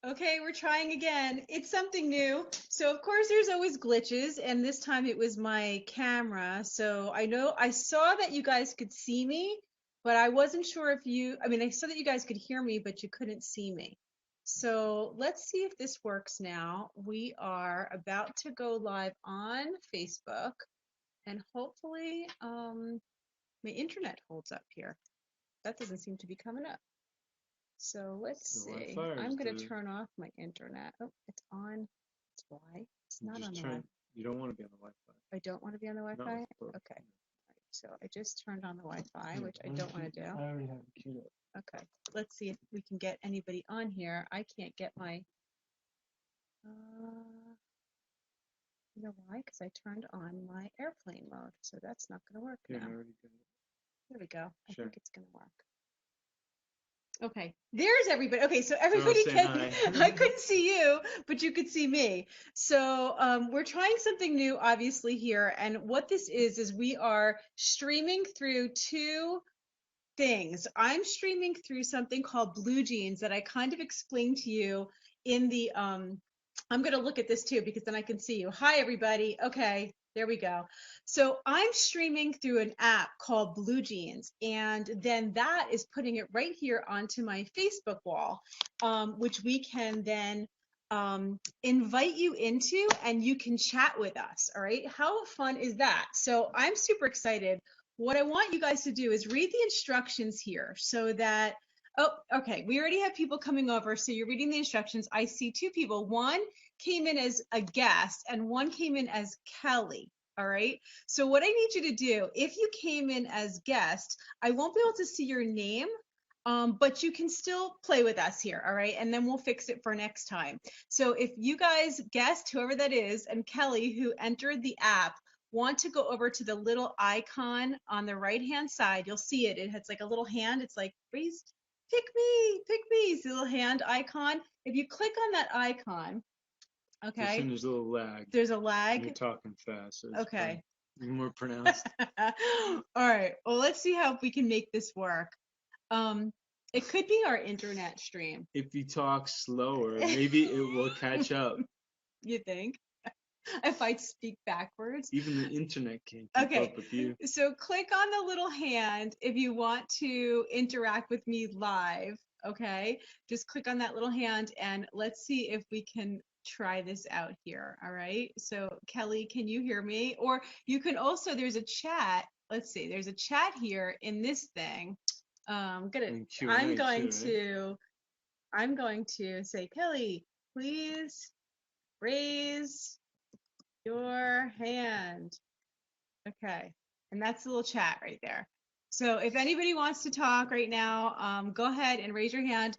Okay, we're trying again. It's something new. So of course there's always glitches, and this time it was my camera. So I know I saw that you guys could see me, but I wasn't sure if I mean, I saw that you guys could hear me, but you couldn't see me. So let's see if this works now. We are about to go live on Facebook, and hopefully my internet holds up here. That doesn't seem to be coming up. So let's The see. Wi-Fi I'm is going to the turn off my internet. Oh, it's on. That's why. It's you not on just the turn. Wi-Fi. You don't want to be on the Wi-Fi. I don't want to be on the Not with Wi-Fi? both. Okay. All right. So I just turned on the Wi-Fi, Here, which I don't want to do. I already have it queued up. Okay. Let's see if we can get anybody on here. I can't get my, you know why? Because I turned on my airplane mode. So that's not going to work Here, I now. already got it. There we go. I Sure. think it's going to work. Okay, there's everybody. Okay, so They're all everybody saying can, hi. I couldn't see you, but you could see me. So we're trying something new, obviously, here. And what this is we are streaming through two things. I'm streaming through something called Blue Jeans that I kind of explained to you in the, I'm going to look at this too because then I can see you. Hi, everybody. Okay, there we go. So I'm streaming through an app called Blue Jeans, and then that is putting it right here onto my Facebook wall, which we can then invite you into and you can chat with us. All right. How fun is that? So I'm super excited. What I want you guys to do is read the instructions here so that, oh, okay, we already have people coming over. So you're reading the instructions. I see two people. One came in as a guest and one came in as Kelly. All right. So what I need you to do, if you came in as guest, I won't be able to see your name. But you can still play with us here, all right? And then we'll fix it for next time. So if you guys guessed, whoever that is, and Kelly, who entered the app, want to go over to the little icon on the right hand side, you'll see it. It has like a little hand. It's like, raise, pick me, pick me. It's the little hand icon. If you click on that icon, Just okay, saying there's a little lag. there's a You're lag. talking fast, so it's probably Okay. more pronounced. All right. Well, let's see how we can make this work. Um, it could be our internet stream. If you talk slower, maybe it will catch up. You think? If I speak backwards? Even the internet can't keep Okay, up with you. so click on the little hand if you want to interact with me live. Okay, just click on that little hand and let's see if we can try this out here. All right, so Kelly, can you hear me? Or you can also, there's a chat. Let's see, there's a chat here in this thing. And I'm Q&A going too, right? to, I'm going to say, Kelly, please raise your hand. Okay. And that's the little chat right there. So if anybody wants to talk right now, go ahead and raise your hand.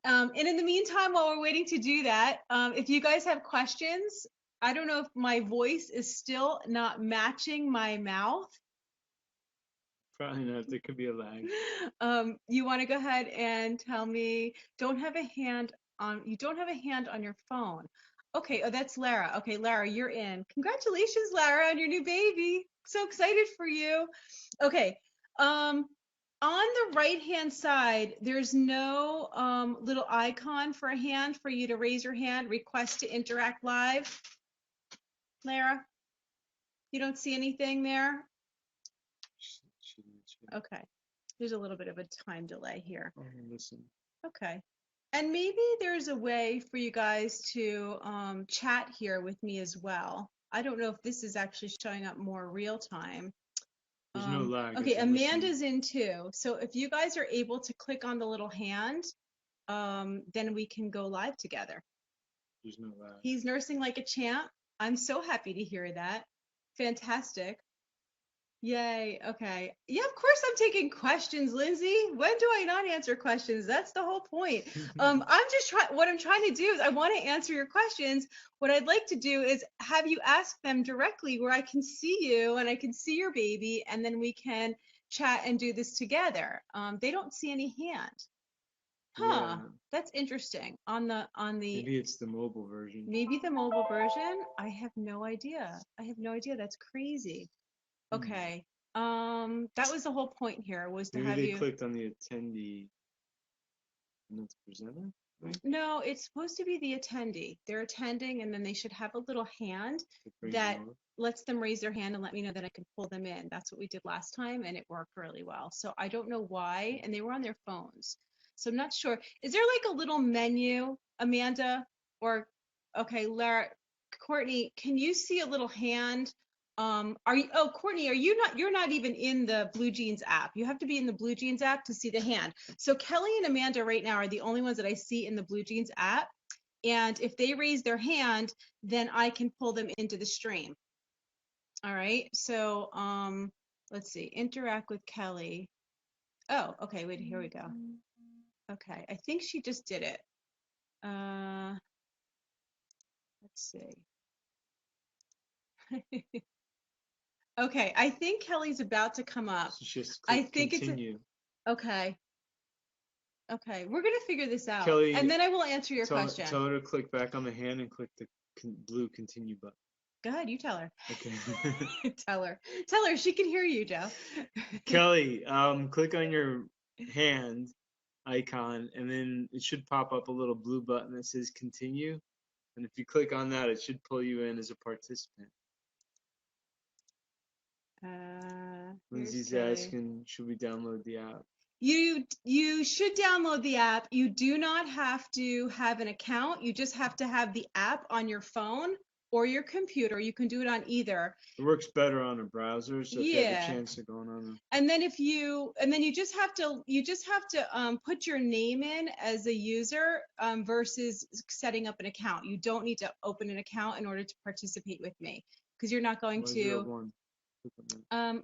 And in the meantime, while we're waiting to do that, if you guys have questions, I don't know if my voice is still not matching my mouth. Probably not. There could be a lag. You want to go ahead and tell me, you don't have a hand on your phone. Okay, oh, that's Lara. Okay, Lara, you're in. Congratulations, Lara, on your new baby. So excited for you. Okay, on the right-hand side, there's no little icon for a hand for you to raise your hand, request to interact live. Lara, you don't see anything there? Okay, there's a little bit of a time delay here. Oh, listen. Okay. And maybe there's a way for you guys to chat here with me as well. I don't know if this is actually showing up more real time. There's no lag Okay, as you're listening. Amanda's in too. So if you guys are able to click on the little hand, then we can go live together. There's no lag. He's nursing like a champ. I'm so happy to hear that. Fantastic. Yay. Okay. Yeah, of course I'm taking questions, Lindsay. When do I not answer questions? That's the whole point. I'm just trying, what I'm trying to do is I want to answer your questions. What I'd like to do is have you ask them directly where I can see you and I can see your baby and then we can chat and do this together. They don't see any hand. Huh. Yeah. That's interesting. Maybe it's the mobile version. Maybe the mobile version? I have no idea. I have no idea. That's crazy. Okay. That was the whole point here was to Maybe have they you. clicked on the attendee and not the presenter? No, it's supposed to be the attendee. They're attending, and then they should have a little hand that lets them raise their hand and let me know that I can pull them in. That's what we did last time, and it worked really well. So I don't know why, and they were on their phones. So I'm not sure. Is there like a little menu, Amanda? Or, okay, Lara, Courtney, can you see a little hand? Courtney, you're not even in the Blue Jeans app. You have to be in the Blue Jeans app to see the hand. So Kelly and Amanda right now are the only ones that I see in the Blue Jeans app. And if they raise their hand, then I can pull them into the stream. All right. So let's see. Interact with Kelly. Oh, okay. Wait, here we go. Okay. I think she just did it. Let's see. Okay, I think Kelly's about to come up. So just I click think continue. Okay. Okay, we're gonna figure this out, Kelly, and then I will answer your question. Tell her to click back on the hand and click the blue continue button. Go ahead, you tell her. Okay. Tell her. She can hear you, Joe. Kelly, click on your hand icon, and then it should pop up a little blue button that says continue. And if you click on that, it should pull you in as a participant. Lindsay's asking, should we download the app? You should download the app. You do not have to have an account. You just have to have the app on your phone or your computer. You can do it on either. It works better on a browser, so if you have a chance of going on. And then you just have to put your name in as a user versus setting up an account. You don't need to open an account in order to participate with me because you're not going to.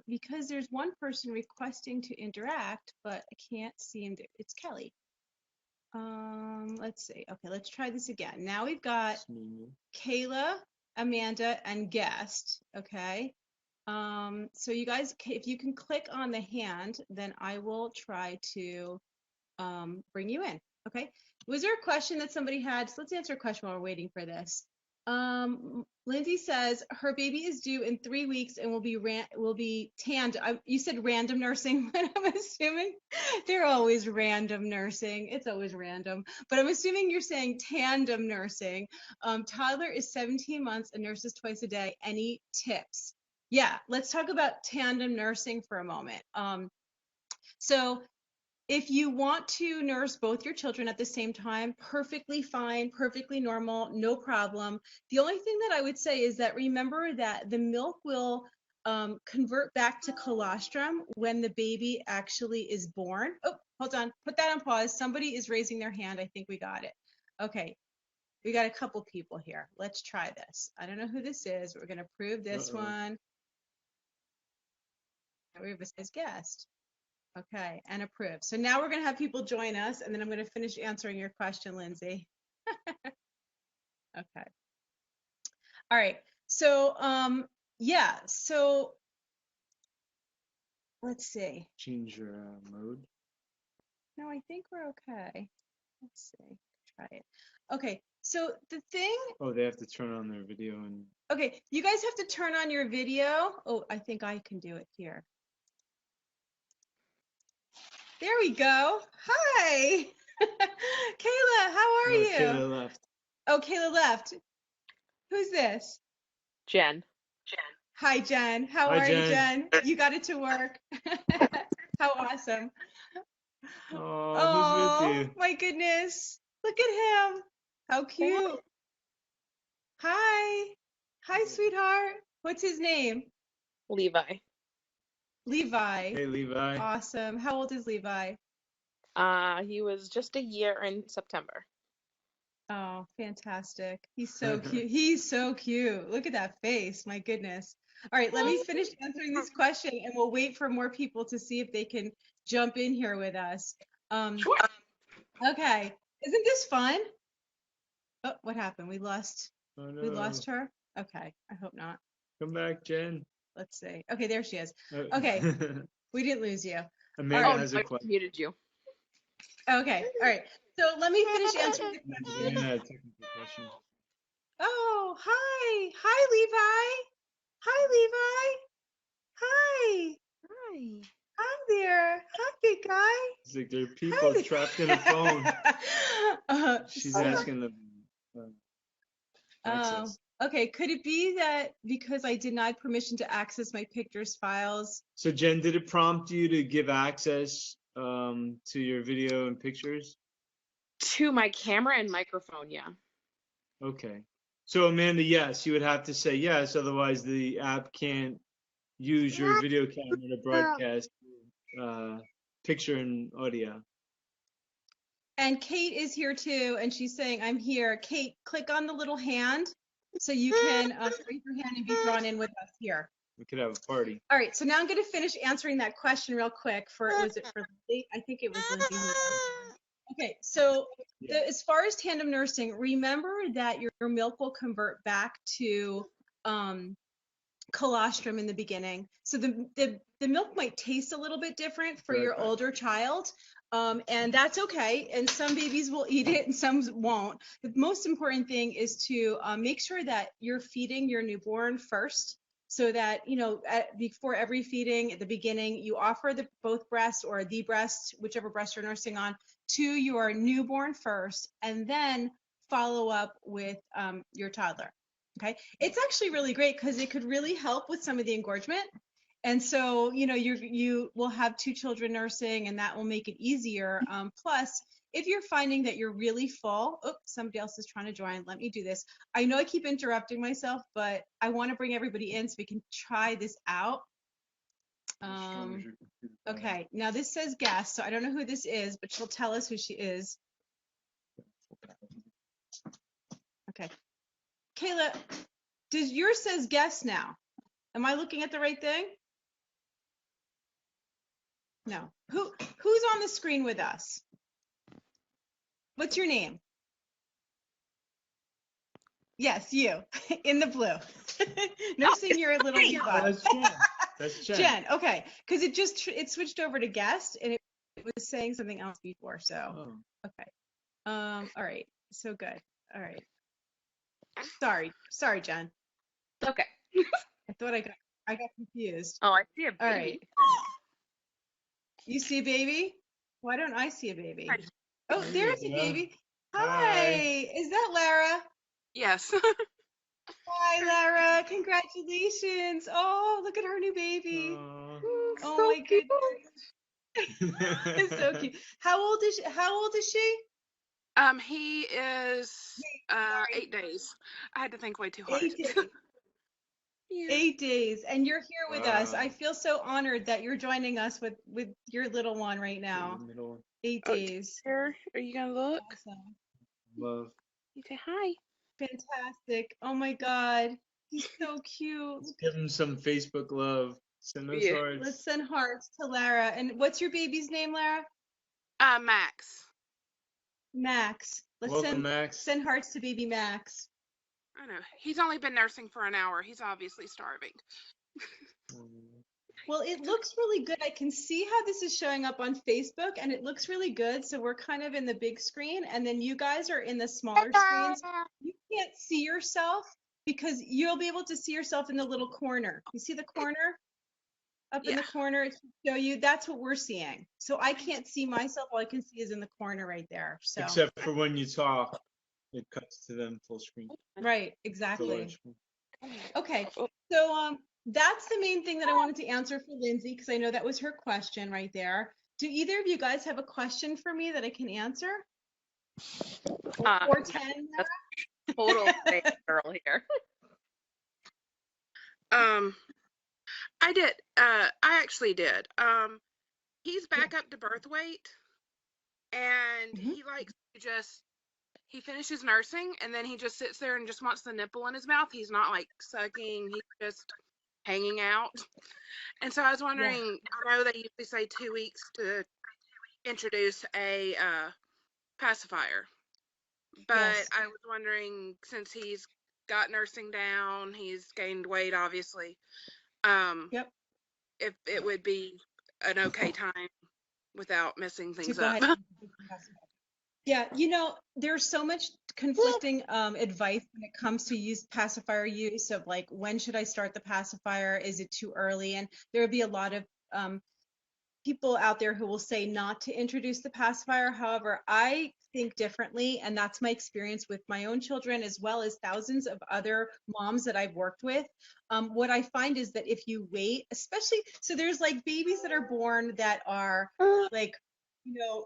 Because there's one person requesting to interact, but I can't see him. It's Kelly. Let's see. Okay, let's try this again. Now we've got Kayla, Amanda, and guest. Okay. So you guys, if you can click on the hand, then I will try to bring you in. Okay. Was there a question that somebody had? So let's answer a question while we're waiting for this. Lindsay says her baby is due in 3 weeks and will be tandem. You said random nursing, but I'm assuming they're always random nursing. It's always random, but I'm assuming you're saying tandem nursing. Toddler is 17 months and nurses twice a day. Any tips? Yeah, let's talk about tandem nursing for a moment. So if you want to nurse both your children at the same time, perfectly fine, perfectly normal, no problem. The only thing that I would say is that remember that the milk will convert back to colostrum when the baby actually is born. Oh, hold on. Put that on pause. Somebody is raising their hand. I think we got it. Okay. We got a couple people here. Let's try this. I don't know who this is. We're going to prove this one. We have a guest. Okay, and approved. So now we're going to have people join us, and then I'm going to finish answering your question, Lindsay. Okay. All right. So, yeah. So, let's see. Change your mode. No, I think we're okay. Let's see. Try it. Okay. So the thing. Oh, they have to turn on their video and. Okay, you guys have to turn on your video. Oh, I think I can do it here. There we go. Hi. Kayla, how are you? Kayla left. Oh, Kayla left. Who's this? Jen. Hi, Jen. How are you, Jen? You got it to work. How awesome. Oh, who's with you? My goodness. Look at him. How cute. Hi. Hi, sweetheart. What's his name? Levi. Levi. Hey, Levi. Awesome. How old is Levi? He was just a year in September. Oh, fantastic. He's so cute. He's so cute. Look at that face. My goodness. All right, let me finish answering this question and we'll wait for more people to see if they can jump in here with us. Sure. Okay. Isn't this fun? Oh, what happened? We lost we lost no. her? Okay. I hope not. Come back, Jen. Let's see. Okay, there she is. Okay. We didn't lose you. Amanda has a question. I muted you. Okay. All right. So let me finish answering the question. Amanda had a technical question. Oh, hi. Hi, Levi. Hi, Levi. Hi. Hi. Hi there. Hi, big guy. It's like there are Hi people there. trapped in a phone. She's So, asking them oh, access. okay. Could it be that because I denied permission to access my pictures files? So Jen, did it prompt you to give access to your video and pictures? To my camera and microphone, yeah. Okay. So Amanda, yes, you would have to say yes, otherwise the app can't use your video camera to broadcast picture and audio. And Kate is here too, and she's saying, I'm here. Kate, click on the little hand so you can raise your hand and be drawn in with us here. We could have a party. All right, so now I'm going to finish answering that question real quick was it for Lindsay? I think it was Lindsay. Okay, so as far as tandem nursing, remember that your milk will convert back to colostrum in the beginning. So the milk might taste a little bit different for your older child. And that's okay. And some babies will eat it and some won't. The most important thing is to make sure that you're feeding your newborn first, so that, before every feeding at the beginning, you offer both breasts or the breast, whichever breast you're nursing on, to your newborn first, and then follow up with your toddler. Okay. It's actually really great because it could really help with some of the engorgement. And so, you will have 2 children nursing, and that will make it easier. Plus, if you're finding that you're really full, somebody else is trying to join. Let me do this. I know I keep interrupting myself, but I want to bring everybody in so we can try this out. Okay. Now this says guest, so I don't know who this is, but she'll tell us who she is. Okay. Kayla, does yours says guest now? Am I looking at the right thing? No. Who's on the screen with us? What's your name? Yes, you in the blue. Nursing your little bot. That's Jen. That's Jen. Jen. Okay, because it switched over to guest and it was saying something else before. So okay. All right. So good. All right. Sorry, Jen. Okay. I thought I got confused. Oh, I see a baby. All right. You see a baby? Why don't I see a baby? Oh, there's a baby. Hi. Is that Lara? Yes. Hi, Lara. Congratulations. Oh, look at her new baby. Oh So my cute. goodness. It's so cute. How old is she? He is 8 days. I had to think way too hard. 8 days. Yeah. 8 days. And you're here with us. Wow. I feel so honored that you're joining us with your little one right now. 8 days. Here, are you gonna look? Awesome. Love. You say hi. Fantastic. Oh my God. He's so cute. Let's give him some Facebook love. Send those Yeah. hearts. Let's send hearts to Lara. And what's your baby's name, Lara? Max. Max. Welcome, Max. Send hearts to baby Max. I know. He's only been nursing for an hour. He's obviously starving. Well, it looks really good. I can see how this is showing up on Facebook, and it looks really good. So we're kind of in the big screen, and then you guys are in the smaller screens. You can't see yourself because you'll be able to see yourself in the little corner. You see the corner? Up in the corner, it should show you. That's what we're seeing. So I can't see myself. All I can see is in the corner right there. So Except for when you talk, it cuts to them full screen. right, The exactly. large screen. Okay, so that's the main thing that I wanted to answer for Lindsay, because I know that was her question right there. Do either of you guys have a question for me that I can answer? Or 10? Total girl here. I did. I actually did. He's back up to birth weight, and he likes to he finishes nursing, and then he just sits there and just wants the nipple in his mouth. He's not like sucking. He's just hanging out. And so I was wondering, I know they usually say 2 weeks to introduce a pacifier, but I was wondering, since he's got nursing down, he's gained weight, obviously, if it would be an okay time without messing things up. Yeah, there's so much conflicting advice when it comes to pacifier use of like, when should I start the pacifier? Is it too early? And there would be a lot of people out there who will say not to introduce the pacifier. However, I think differently, and that's my experience with my own children as well as thousands of other moms that I've worked with. What I find is that if you wait, especially, so there's like babies that are born that are like,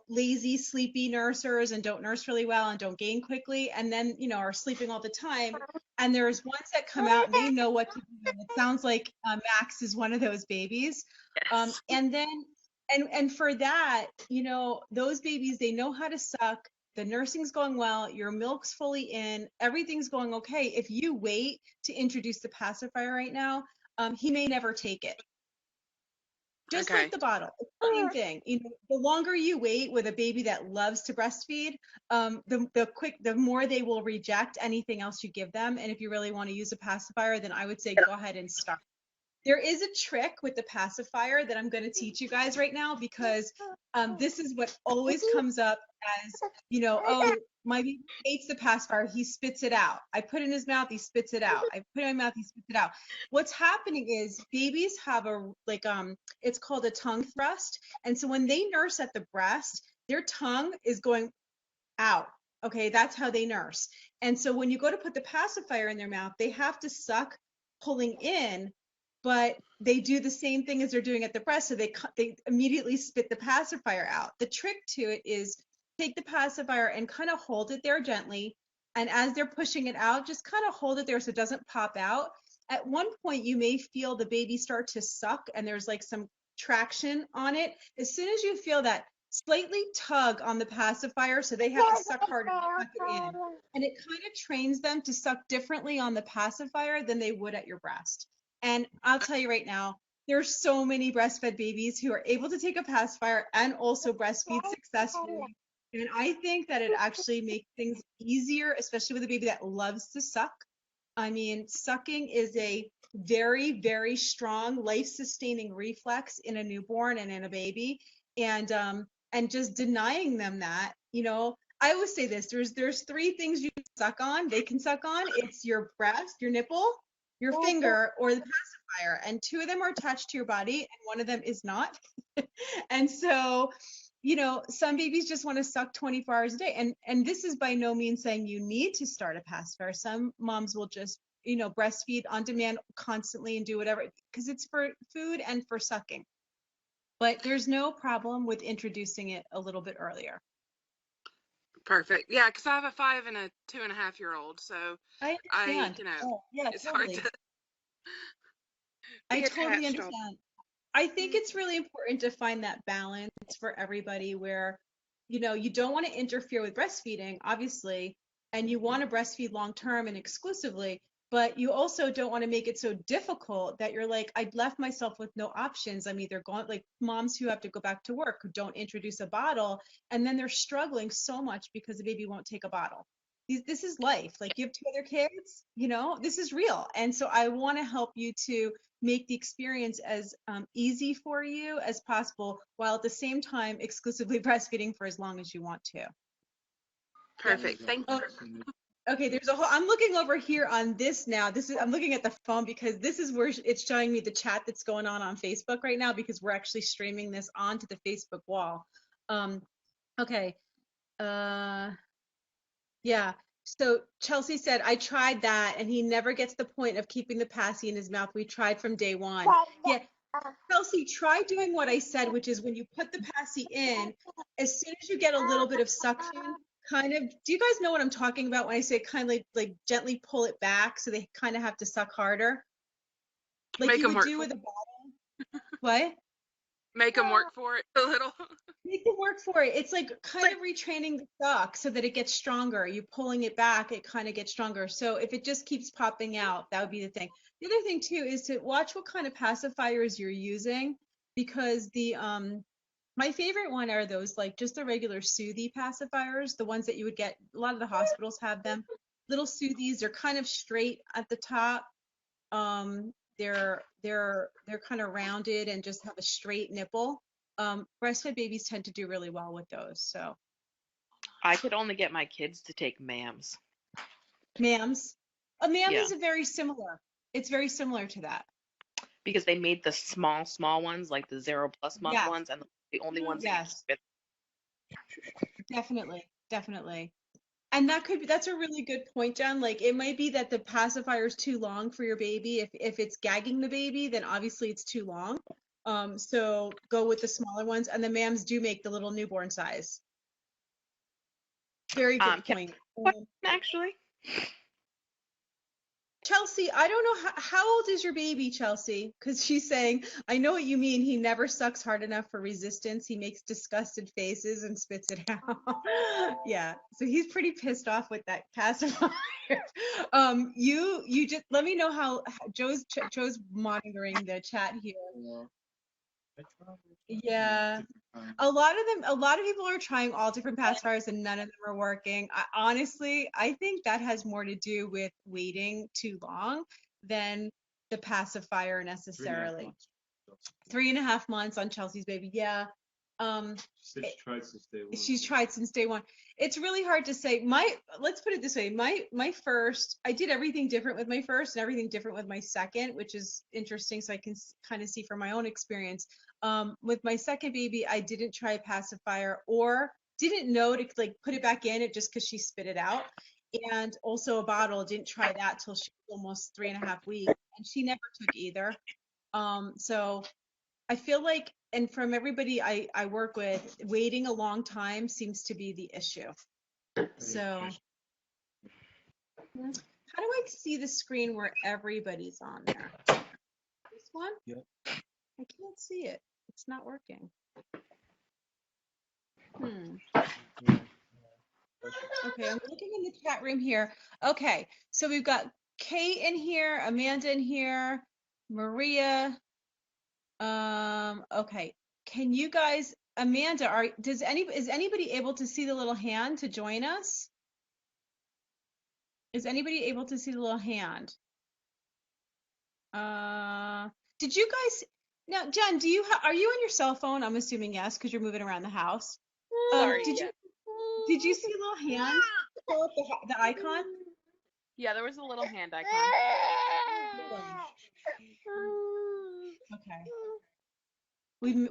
lazy, sleepy nursers and don't nurse really well and don't gain quickly, and then, are sleeping all the time. And there's ones that come out and they know what to do. It sounds like Max is one of those babies. Yes. And then, and for that, those babies, they know how to suck. The nursing's going well. Your milk's fully in. Everything's going okay. If you wait to introduce the pacifier right now, he may never take it. Just Okay. like the bottle, same thing. The longer you wait with a baby that loves to breastfeed, the more they will reject anything else you give them. And if you really want to use a pacifier, then I would say go ahead and start. There is a trick with the pacifier that I'm going to teach you guys right now, because this is what always comes up as, oh, my baby hates the pacifier. He spits it out. I put it in his mouth. He spits it out. I put it in my mouth. He spits it out. What's happening is babies have it's called a tongue thrust. And so when they nurse at the breast, their tongue is going out. Okay, that's how they nurse. And so when you go to put the pacifier in their mouth, they have to suck pulling in, but they do the same thing as they're doing at the breast. So they immediately spit the pacifier out. The trick to it is take the pacifier and kind of hold it there gently. And as they're pushing it out, just kind of hold it there so it doesn't pop out. At one point, you may feel the baby start to suck and there's like some traction on it. As soon as you feel that, slightly tug on the pacifier so they have to suck harder to suck it in. And it kind of trains them to suck differently on the pacifier than they would at your breast. And I'll tell you right now, there's so many breastfed babies who are able to take a pacifier and also breastfeed successfully. And I think that it actually makes things easier, especially with a baby that loves to suck. I mean, sucking is a very, very strong life-sustaining reflex in a newborn and in a baby. And just denying them that, I always say this, there's three things you can suck on. They can suck on. It's your breast, your nipple, your finger, or the pacifier. And two of them are attached to your body and one of them is not. And so, some babies just want to suck 24 hours a day. And this is by no means saying you need to start a pacifier. Some moms will just, breastfeed on demand constantly and do whatever, because it's for food and for sucking. But there's no problem with introducing it a little bit earlier. Perfect. Yeah, because I have a 5 and a 2.5-year-old, so I understand. it's hard to. I totally understand. I think it's really important to find that balance for everybody where, you don't want to interfere with breastfeeding, obviously, and you want to breastfeed long term and exclusively, but you also don't want to make it so difficult that you're like, I left myself with no options. I'm either going, like moms who have to go back to work, who don't introduce a bottle, and then they're struggling so much because the baby won't take a bottle. This is life. Like, you have two other kids, this is real. And so I want to help you to make the experience as easy for you as possible, while at the same time exclusively breastfeeding for as long as you want to. Perfect. Thank you. Okay, there's a whole, I'm looking over here on this now. I'm looking at the phone because this is where it's showing me the chat that's going on Facebook right now, because we're actually streaming this onto the Facebook wall. Okay. Yeah. So Chelsea said, I tried that and he never gets the point of keeping the passy in his mouth. We tried from day one. Yeah. Chelsea, try doing what I said, which is when you put the passy in, as soon as you get a little bit of suction, kind of, do you guys know what I'm talking about when I say kind of like gently pull it back so they kind of have to suck harder? Like Make you them would work do for with a bottle. What? Make them work for it a little. Make them work for it. It's like kind of retraining the suck so that it gets stronger. You pulling it back, it kind of gets stronger. So if it just keeps popping out, that would be the thing. The other thing too is to watch what kind of pacifiers you're using, because the my favorite one are those like just the regular Soothy pacifiers, the ones that you would get. A lot of the hospitals have them. Little Soothies, they're kind of straight at the top. They're kind of rounded and just have a straight nipple. Breastfed babies tend to do really well with those. So I could only get my kids to take MAMs. MAMs, a MAM Yeah. is very similar. It's very similar to that. because they made the small ones, like the 0+ month Yes, ones, and the only ones that you yes, keep it. definitely, definitely. And that's a really good point, Jen. Like it might be that the pacifier is too long for your baby. If it's gagging the baby, then obviously it's too long. So go with the smaller ones. And the mams do make the little newborn size. Very good Can point. I ask a question, actually? Chelsea, I don't know how old is your baby, Chelsea? Because she's saying, I know what you mean. He never sucks hard enough for resistance. He makes disgusted faces and spits it out. Yeah, so he's pretty pissed off with that pacifier. You just let me know how Joe's monitoring the chat here. Yeah. A lot of people are trying all different pacifiers and none of them are working. Honestly, I think that has more to do with waiting too long than the pacifier necessarily. 3.5 months on Chelsea's baby. Yeah. She tried since day one. She's tried since day one. It's really hard to say. Let's put it this way. My first, I did everything different with my first and everything different with my second, which is interesting. So I can kind of see from my own experience. With my second baby, I didn't try a pacifier or didn't know to like put it back in it just because she spit it out. And also a bottle, didn't try that till she was almost 3.5 weeks, and she never took either. So I feel like, and from everybody I work with, waiting a long time seems to be the issue. So, how do I see the screen where everybody's on there? This one? Yep. I can't see it. It's not working. Okay, I'm looking in the chat room here. Okay, so we've got Kate in here, Amanda in here, Maria. Okay. Can you guys, Amanda, is anybody able to see the little hand to join us? Is anybody able to see the little hand? Did you guys, now, Jen, are you on your cell phone? I'm assuming yes, because you're moving around the house. Sorry. Did you see a little hand pull up the icon? Yeah, there was a little hand icon. Okay.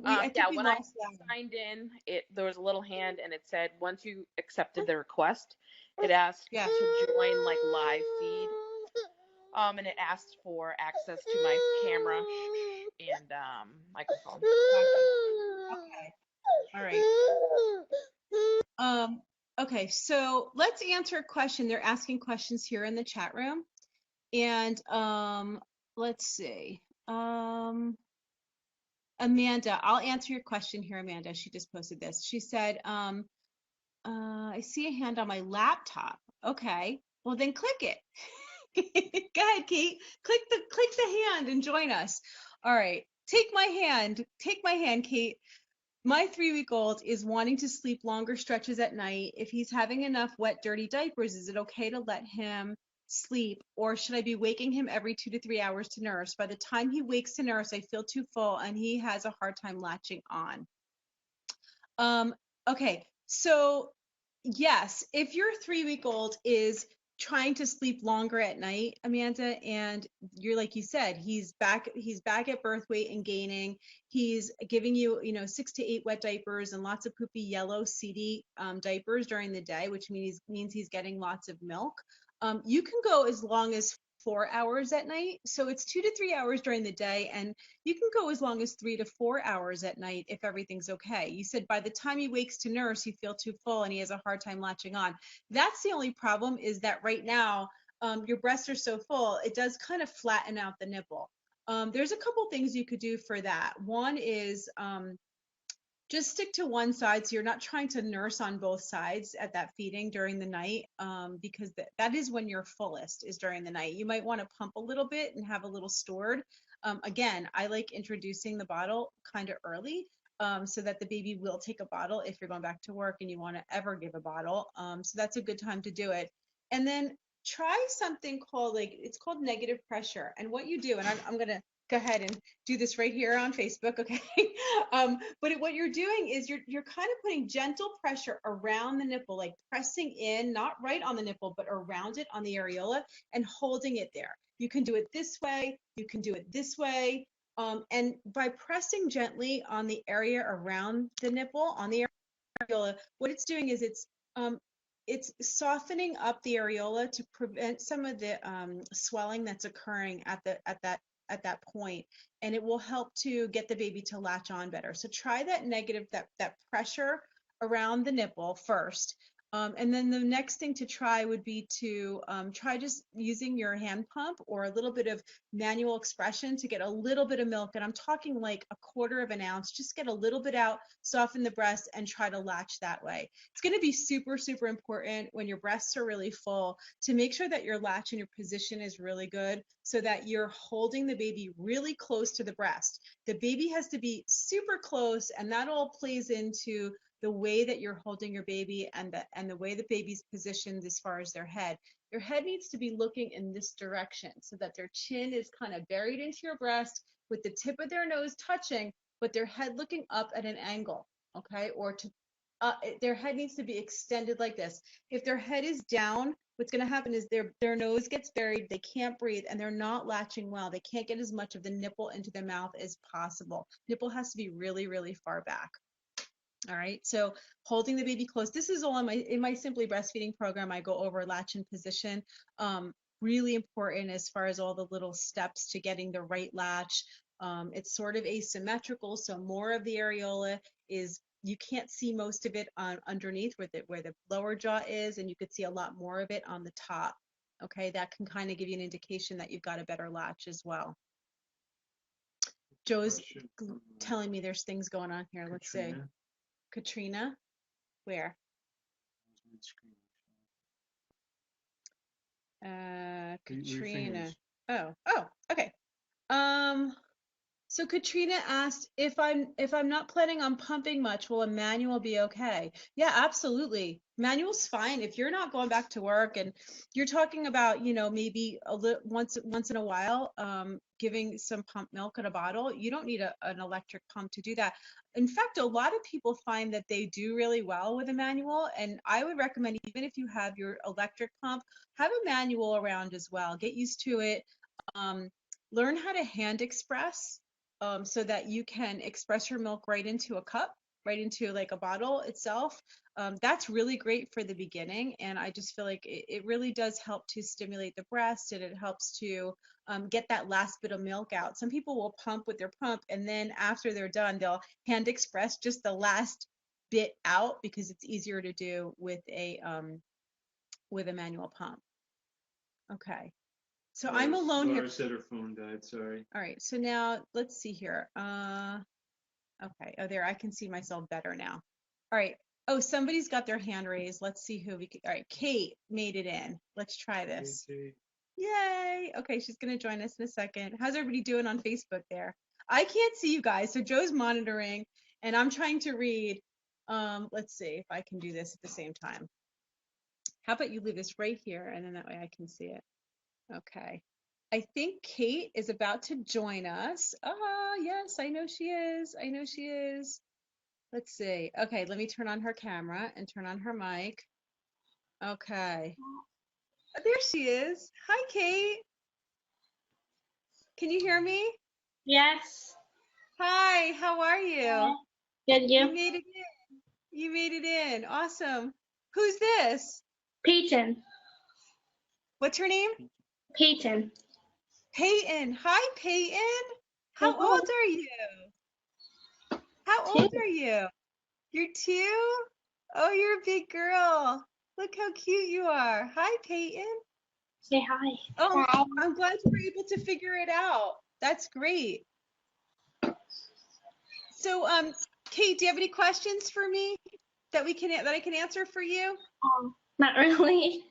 I think we when lost I that. signed in, there was a little hand, and it said once you accepted the request, it asked to join like live feed. And it asked for access to my camera and microphone. Okay. All right. Okay, so let's answer a question. They're asking questions here in the chat room. And let's see. Amanda, I'll answer your question here, Amanda. She just posted this. She said, I see a hand on my laptop. Okay, well then click it. Go ahead, Kate. Click the hand and join us. All right. Take my hand, Kate. My 3-week-old is wanting to sleep longer stretches at night. If he's having enough wet, dirty diapers, is it okay to let him sleep, or should I be waking him every 2 to 3 hours to nurse? By the time he wakes to nurse, I feel too full and he has a hard time latching on. Okay, so yes, if your 3-week-old is trying to sleep longer at night, Amanda, and you're like you said, he's back at birth weight and gaining. He's giving you, 6 to 8 wet diapers and lots of poopy yellow seedy diapers during the day, which means he's getting lots of milk. You can go as long as 4 hours at night. So it's 2 to 3 hours during the day, and you can go as long as 3 to 4 hours at night if everything's okay. You said by the time he wakes to nurse, you feel too full and he has a hard time latching on. That's the only problem, is that right now your breasts are so full, it does kind of flatten out the nipple. There's a couple things you could do for that. One is just stick to one side, so you're not trying to nurse on both sides at that feeding during the night, because that is when you're fullest, is during the night. You might want to pump a little bit and have a little stored. Again, I like introducing the bottle kind of early, so that the baby will take a bottle if you're going back to work and you want to ever give a bottle. So that's a good time to do it. And then try something called, it's called negative pressure. And what you do, and I'm going to go ahead and do this right here on Facebook, okay? But what you're doing is you're kind of putting gentle pressure around the nipple, like pressing in, not right on the nipple, but around it on the areola and holding it there. You can do it this way, you can do it this way. And by pressing gently on the area around the nipple, on the areola, what it's doing is it's softening up the areola to prevent some of the swelling that's occurring at that point, and it will help to get the baby to latch on better. So try that negative, that pressure around the nipple first. And then the next thing to try would be to try just using your hand pump or a little bit of manual expression to get a little bit of milk. And I'm talking like 1/4 of an ounce. Just get a little bit out, soften the breast, and try to latch that way. It's going to be super, super important when your breasts are really full to make sure that your latch and your position is really good so that you're holding the baby really close to the breast. The baby has to be super close, and that all plays into the way that you're holding your baby and the way the baby's positioned as far as their head. Your head needs to be looking in this direction so that their chin is kind of buried into your breast with the tip of their nose touching, but their head looking up at an angle, okay? Or their head needs to be extended like this. If their head is down, what's going to happen is their nose gets buried, they can't breathe, and they're not latching well. They can't get as much of the nipple into their mouth as possible. Nipple has to be really, really far back. All right, so holding the baby close. This is all in my Simply Breastfeeding program. I go over latch and position. Really important as far as all the little steps to getting the right latch. It's sort of asymmetrical, so more of the areola is, you can't see most of it underneath where the lower jaw is, and you could see a lot more of it on the top. Okay, that can kind of give you an indication that you've got a better latch as well. Joe's telling me there's things going on here. Let's see. Katrina, where? Katrina. Oh, okay. So Katrina asked if I'm not planning on pumping much, will a manual be okay? Yeah, absolutely. Manual's fine if you're not going back to work and you're talking about, maybe once in a while, giving some pump milk in a bottle. You don't need an electric pump to do that. In fact, a lot of people find that they do really well with a manual, and I would recommend, even if you have your electric pump, have a manual around as well. Get used to it. Learn how to hand express. So that you can express your milk right into a cup, right into like a bottle itself. That's really great for the beginning. And I just feel like it really does help to stimulate the breast, and it helps to get that last bit of milk out. Some people will pump with their pump, and then after they're done, they'll hand express just the last bit out because it's easier to do with a manual pump. Okay. So I'm alone here. Laura said her phone died, sorry. All right, so now let's see here. Okay, oh, there, I can see myself better now. All right, oh, somebody's got their hand raised. Let's see who we can. All right, Kate made it in. Let's try this. Yay. Okay, she's gonna join us in a second. How's everybody doing on Facebook there? I can't see you guys, so Joe's monitoring and I'm trying to read. Let's see if I can do this at the same time. How about you leave this right here, and then that way I can see it. Okay. I think Kate is about to join us. Ah, yes, I know she is. I know she is. Let's see. Okay, let me turn on her camera and turn on her mic. Okay. Oh, there she is. Hi, Kate. Can you hear me? Yes. Hi, how are you? Good, you? You made it in. You made it in. Awesome. Who's this? Peyton. What's her name? Peyton. Peyton. Hi, Peyton. How old are you? How old are you? You're 2? Oh, you're a big girl. Look how cute you are. Hi, Peyton. Say hi. Oh, Hi. I'm glad you were able to figure it out. That's great. So, Kate, do you have any questions for me that I can answer for you? Not really.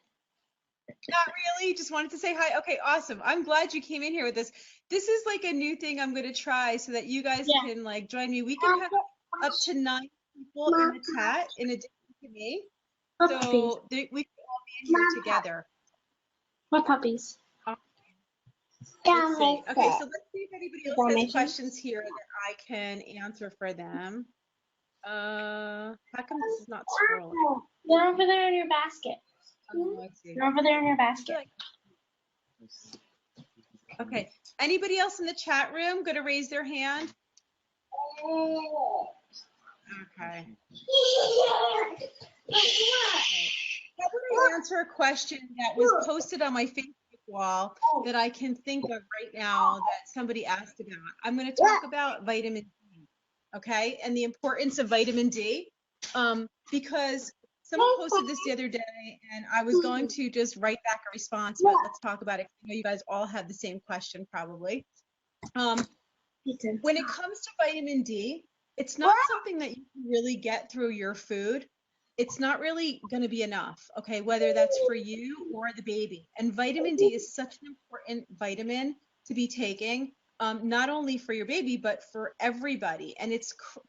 Not really. Just wanted to say hi. Okay, awesome. I'm glad you came in here with this. This is like a new thing I'm going to try so that you guys can like join me. We can have up to 9 people in the chat in addition to me. What So puppies? we can all be in here together. What puppies? Let's see. Okay, so let's see if anybody else has questions here that I can answer for them. How come this is not scrolling? They're over there in your basket. Oh, I see. They're over there in your basket. Okay, Anybody else in the chat room going to raise their hand? Okay. How about I answer a question that was posted on my Facebook wall that I can think of right now that somebody asked about? I'm going to talk about vitamin D, okay, and the importance of vitamin D, because someone posted this the other day, and I was going to just write back a response, but let's talk about it. I know you guys all have the same question probably. When it comes to vitamin D, it's not something that you can really get through your food. It's not really going to be enough, okay, whether that's for you or the baby. And vitamin D is such an important vitamin to be taking, not only for your baby, but for everybody. And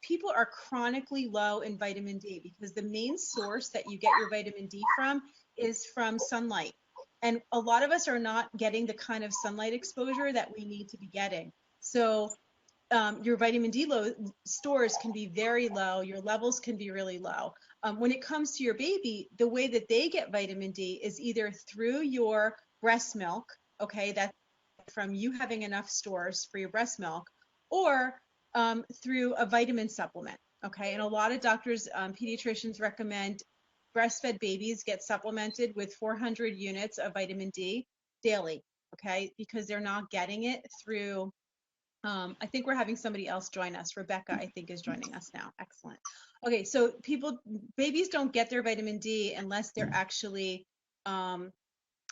people are chronically low in vitamin D because the main source that you get your vitamin D from is from sunlight. And a lot of us are not getting the kind of sunlight exposure that we need to be getting. So your vitamin D stores can be very low. Your levels can be really low. When it comes to your baby, the way that they get vitamin D is either through your breast milk, okay, that's from you having enough stores for your breast milk, or through a vitamin supplement, okay? And a lot of doctors, pediatricians recommend breastfed babies get supplemented with 400 units of vitamin D daily, okay? Because they're not getting it through I think we're having somebody else join us. Rebecca, I think, is joining us now. Excellent. Okay, so babies don't get their vitamin D unless they're actually, hold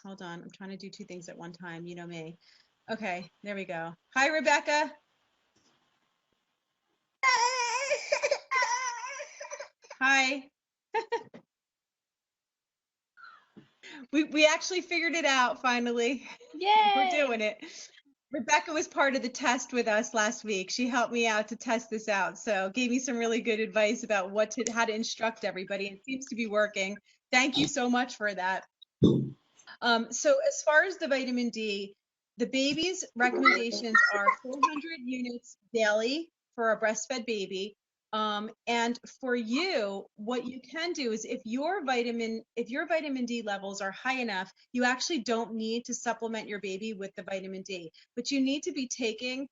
on, I'm trying to do two things at one time. You know me. Okay, there we go. Hi, Rebecca. Hi. We actually figured it out finally. Yay! We're doing it. Rebecca was part of the test with us last week. She helped me out to test this out. So gave me some really good advice about how to instruct everybody. It seems to be working. Thank you so much for that. So as far as the vitamin D, the baby's recommendations are 400 units daily for a breastfed baby. And for you, what you can do is if your vitamin D levels are high enough, you actually don't need to supplement your baby with the vitamin D, but you need to be taking,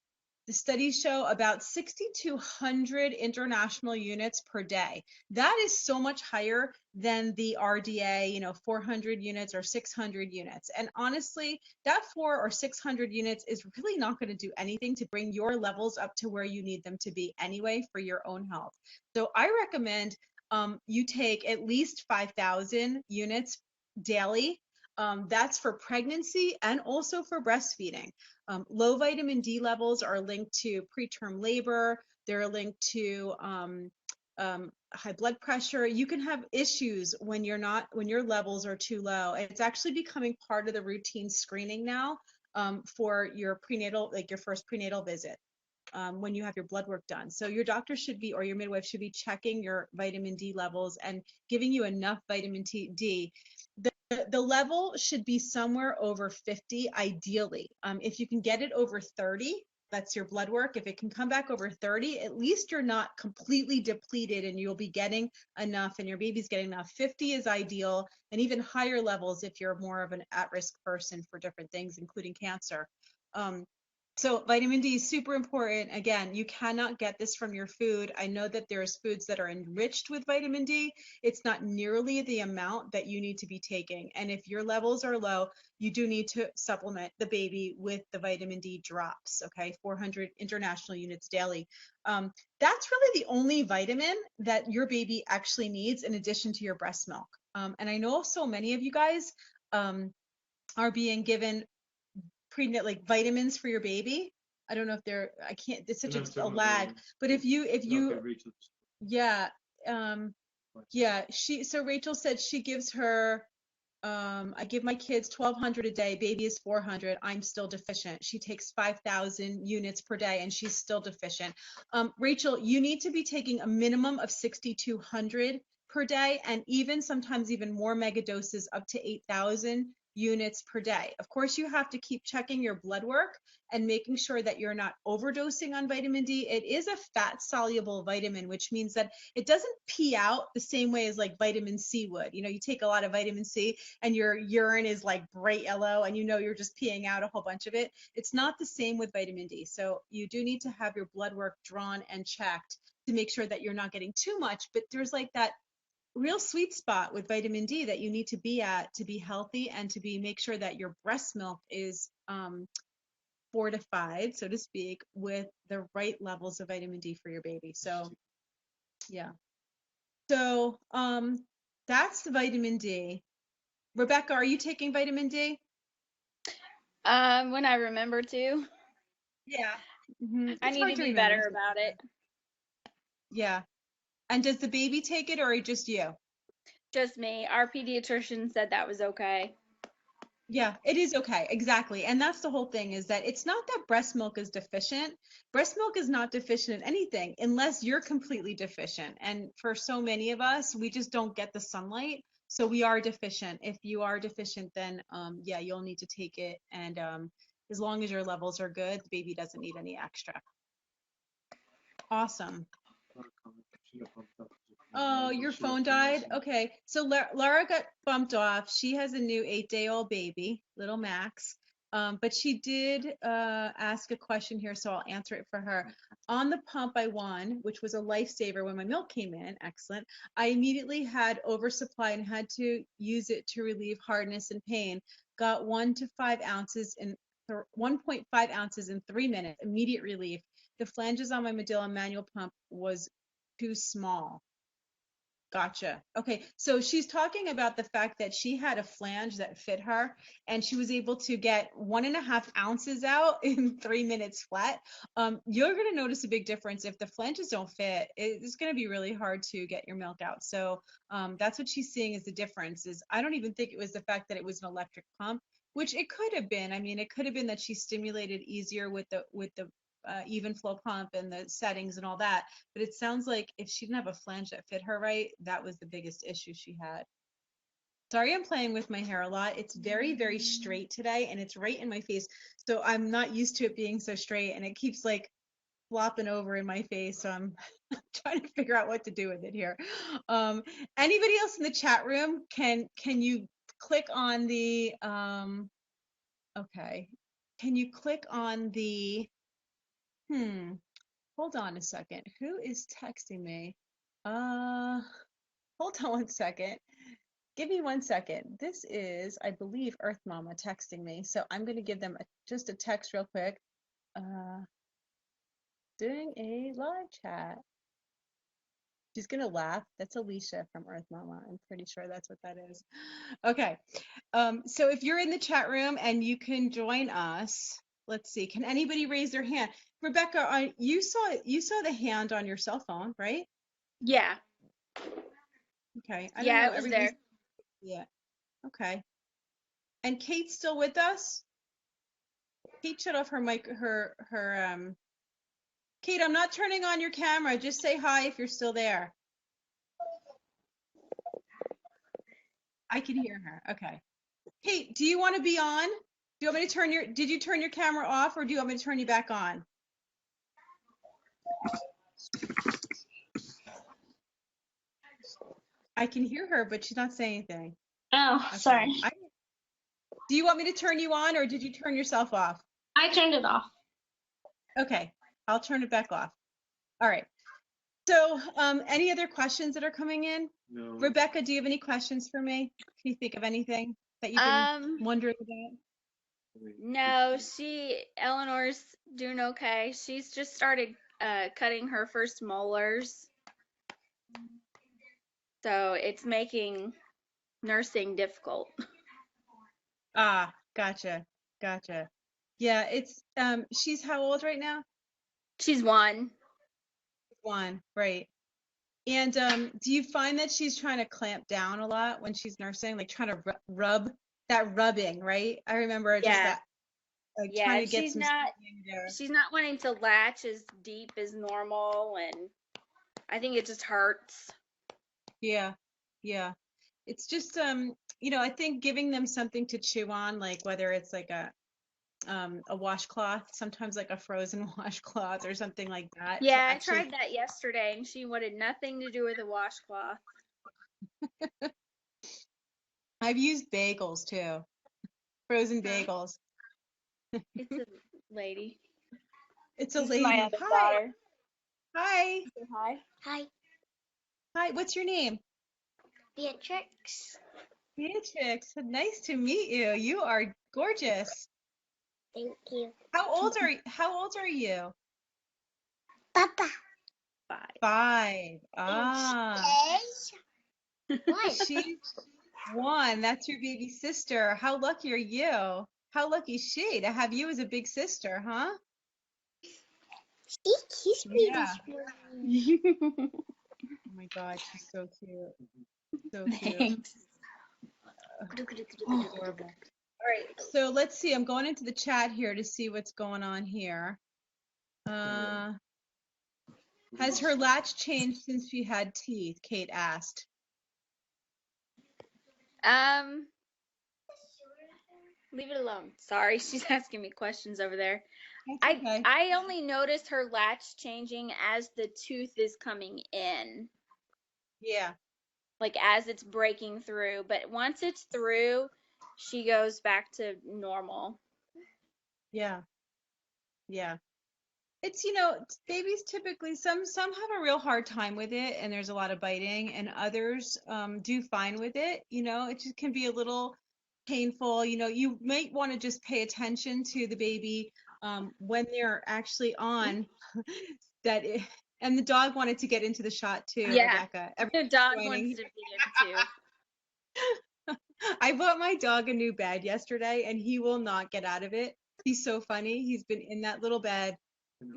the studies show, about 6,200 international units per day. That is so much higher than the RDA, 400 units or 600 units. And honestly, that 400 or 600 units is really not going to do anything to bring your levels up to where you need them to be anyway for your own health. So I recommend you take at least 5,000 units daily. That's for pregnancy and also for breastfeeding. Low vitamin D levels are linked to preterm labor. They're linked to high blood pressure. You can have issues when your levels are too low. It's actually becoming part of the routine screening now for your prenatal, like your first prenatal visit. When you have your blood work done. So your doctor should be, or your midwife should be checking your vitamin D levels and giving you enough vitamin D. The level should be somewhere over 50, ideally. If you can get it over 30, that's your blood work. If it can come back over 30, at least you're not completely depleted and you'll be getting enough and your baby's getting enough. 50 is ideal, and even higher levels if you're more of an at-risk person for different things, including cancer. So vitamin D is super important. Again, you cannot get this from your food. I know that there's foods that are enriched with vitamin D. It's not nearly the amount that you need to be taking. And if your levels are low, you do need to supplement the baby with the vitamin D drops, okay? 400 international units daily. That's really the only vitamin that your baby actually needs in addition to your breast milk. And I know so many of you guys are being given like vitamins for your baby. I don't know if I can't, it's such a lag, but if you, yeah, so Rachel said she gives her, I give my kids 1,200 a day, baby is 400, I'm still deficient. She takes 5,000 units per day and she's still deficient. Rachel, you need to be taking a minimum of 6,200 per day, and sometimes even more mega doses up to 8,000 units per day. Of course, you have to keep checking your blood work and making sure that you're not overdosing on vitamin D. It is a fat soluble vitamin, which means that it doesn't pee out the same way as like vitamin C would. You know, you take a lot of vitamin C and your urine is like bright yellow and you know you're just peeing out a whole bunch of it. It's not the same with vitamin D. So you do need to have your blood work drawn and checked to make sure that you're not getting too much, but there's like that real sweet spot with vitamin D that you need to be at to be healthy and to be make sure that your breast milk is fortified, so to speak, with the right levels of vitamin D for your baby. So yeah. So that's the vitamin D. Rebecca, are you taking vitamin D? When I remember to. Yeah. I need to be better about it. Yeah. And does the baby take it or just you? Just me. Our pediatrician said that was okay. Yeah, it is okay. Exactly. And that's the whole thing, is that it's not that breast milk is deficient. Breast milk is not deficient in anything unless you're completely deficient. And for so many of us, we just don't get the sunlight. So we are deficient. If you are deficient, then yeah, you'll need to take it. And as long as your levels are good, the baby doesn't need any extra. Awesome. Oh, your phone died? Okay. So Laura got bumped off. She has a new 8-day-old baby, little Max. But she did ask a question here, so I'll answer it for her. On the pump I won, which was a lifesaver when my milk came in, excellent. I immediately had oversupply and had to use it to relieve hardness and pain. Got 1 to 5 ounces in 1.5 ounces in 3 minutes, immediate relief. The flanges on my Medilla manual pump was too small. Gotcha. Okay. So she's talking about the fact that she had a flange that fit her and she was able to get 1.5 ounces out in 3 minutes flat. You're going to notice a big difference. If the flanges don't fit, it's going to be really hard to get your milk out. So that's what she's seeing is the difference. Is I don't even think it was the fact that it was an electric pump, which it could have been. I mean, it could have been that she stimulated easier with the even flow pump and the settings and all that. But it sounds like if she didn't have a flange that fit her right, that was the biggest issue she had. Sorry, I'm playing with my hair a lot. It's very, very straight today and it's right in my face. So I'm not used to it being so straight and it keeps like flopping over in my face. So I'm trying to figure out what to do with it here. Anybody else in the chat room, can you click on the, okay. Can you click on the, hold on a second. Who is texting me? Hold on one second. Give me 1 second. This is, I believe, Earth Mama texting me. So I'm going to give them just a text real quick. Doing a live chat. She's going to laugh. That's Alicia from Earth Mama. I'm pretty sure that's what that is. Okay. So if you're in the chat room and you can join us, let's see. Can anybody raise their hand? Rebecca, you saw the hand on your cell phone, right? Yeah. Okay. I don't Yeah, know. it was there. Yeah. Okay. And Kate's still with us? Kate shut off her mic, Kate, I'm not turning on your camera. Just say hi if you're still there. I can hear her. Okay. Kate, do you want to be on? Do you want me to did you turn your camera off or do you want me to turn you back on? I can hear her, but she's not saying anything. Oh, Okay. sorry. Do you want me to turn you on or did you turn yourself off? I turned it off. Okay. I'll turn it back off. All right. So, any other questions that are coming in? No. Rebecca, do you have any questions for me? Can you think of anything that you've been wondering about? No, Eleanor's doing okay. She's just started cutting her first molars. So it's making nursing difficult. Ah, gotcha. Yeah, it's she's how old right now? She's 1. 1, right. And do you find that she's trying to clamp down a lot when she's nursing, like trying to rub that rubbing, right? I remember just that, like trying to get she's some not there. she's not wanting to latch as deep as normal, and I think it just hurts. Yeah. It's just I think giving them something to chew on, like whether it's like a washcloth, sometimes like a frozen washcloth or something like that to Yeah, I actually. tried that yesterday, and she wanted nothing to do with a washcloth. I've used bagels too, frozen bagels. It's a lady. It's a This is my lady. other Hi. daughter. Hi. Say hi. Hi, Hi. What's your name? Beatrix. Beatrix. Nice to meet you. You are gorgeous. Thank you. How old are you? Papa. 5. 5. Ah. What? She's 1. That's your baby sister. How lucky are you? How lucky is she to have you as a big sister, huh? She kissed me Yeah. this morning. Oh my God, she's so cute. So cute. Thanks. Adorable. All right, so let's see. I'm going into the chat here to see what's going on here. Has her latch changed since she had teeth? Kate asked. Leave it alone. Sorry, she's asking me questions over there. That's okay. I only noticed her latch changing as the tooth is coming in, Yeah. like as it's breaking through. But once it's through, she goes back to normal. Yeah. Yeah. It's, babies typically, some have a real hard time with it and there's a lot of biting, and others do fine with it. It just can be a little painful. You might want to just pay attention to the baby when they're actually on and the dog wanted to get into the shot too, Yeah. Rebecca. The dog joining. wants to be in too. I bought my dog a new bed yesterday and he will not get out of it. He's so funny. He's been in that little bed.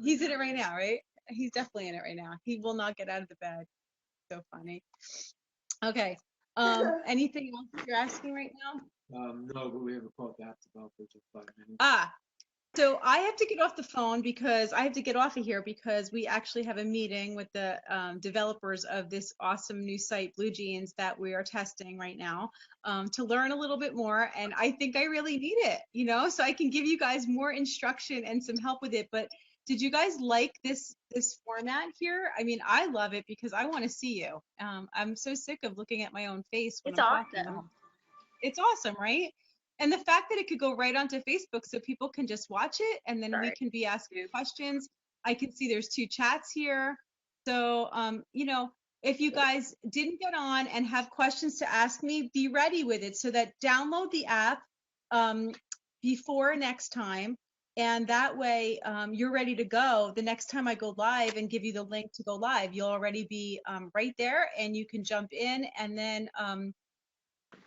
He's in it right now, right? He's definitely in it right now. He will not get out of the bed. So funny. Okay. Anything else you're asking right now? No, but we have a call back about for just 5 minutes. So I have to get off the phone because I have to get off of here because we actually have a meeting with the developers of this awesome new site, Blue Jeans, that we are testing right now to learn a little bit more. And I think I really need it, so I can give you guys more instruction and some help with it. But did you guys like this format here? I mean, I love it because I want to see you. I'm so sick of looking at my own face when It's I'm talking. awesome. It's awesome, right? And the fact that it could go right onto Facebook so people can just watch it and then we can be asking questions. I can see there's 2 chats here. So, if you guys didn't get on and have questions to ask me, be ready with it so that download the app before next time. And that way you're ready to go. The next time I go live and give you the link to go live, you'll already be right there and you can jump in and then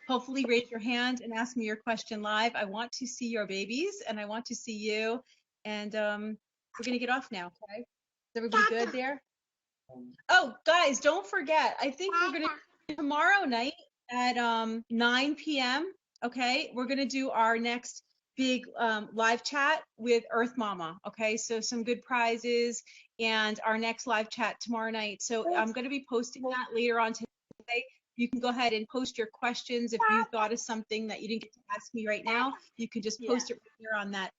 hopefully raise your hand and ask me your question live. I want to see your babies and I want to see you. And we're going to get off now, okay? Is everybody good there? Oh, guys, don't forget. I think we're going to, tomorrow night at 9 p.m., okay, we're going to do our next big live chat with Earth Mama, okay? So some good prizes and our next live chat tomorrow night. So I'm going to be posting that later on today. You can go ahead and post your questions. If you thought of something that you didn't get to ask me right now, you can just post it right here on that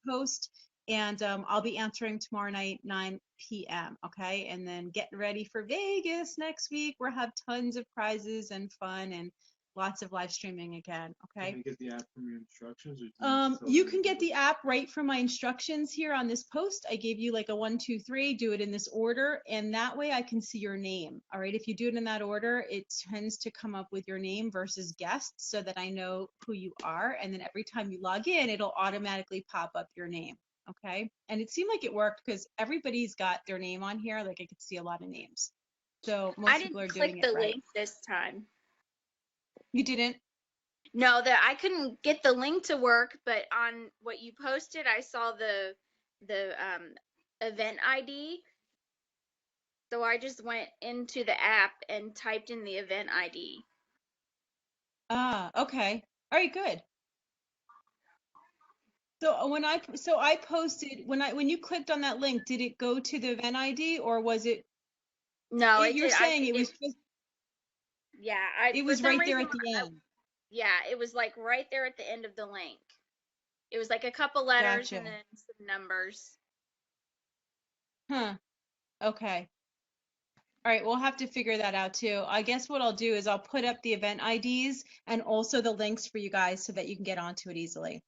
post. And I'll be answering tomorrow night, 9 p.m. Okay, and then get ready for Vegas next week. We'll have tons of prizes and fun and lots of live streaming again. Okay. Can I get the app from your instructions? Or you can get the app right from my instructions here on this post. I gave you like a 1, 2, 3, do it in this order, and that way I can see your name. All right, if you do it in that order, it tends to come up with your name versus guests so that I know who you are, and then every time you log in, it'll automatically pop up your name. Okay, and it seemed like it worked because everybody's got their name on here. Like I could see a lot of names, so most people are doing it right. I didn't click the link this time. You didn't? No, I couldn't get the link to work, but on what you posted, I saw the event ID. So I just went into the app and typed in the event ID. Okay. All right, good. So when I posted when you clicked on that link, did it go to the event ID or was it? No, You're saying it was just. Yeah, It for was some right there reason, at the end. yeah, it was like right there at the end of the link. It was like a couple letters Gotcha. and then some numbers. Huh. Okay. All right, we'll have to figure that out too. I guess what I'll do is I'll put up the event IDs and also the links for you guys so that you can get onto it easily.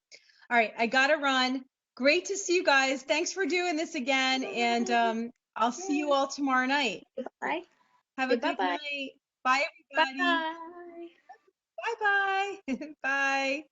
All right, I gotta run. Great to see you guys. Thanks for doing this again, and I'll see you all tomorrow night. Bye. Have a good Bye-bye. night. Bye, everybody. Bye. Bye-bye. Bye.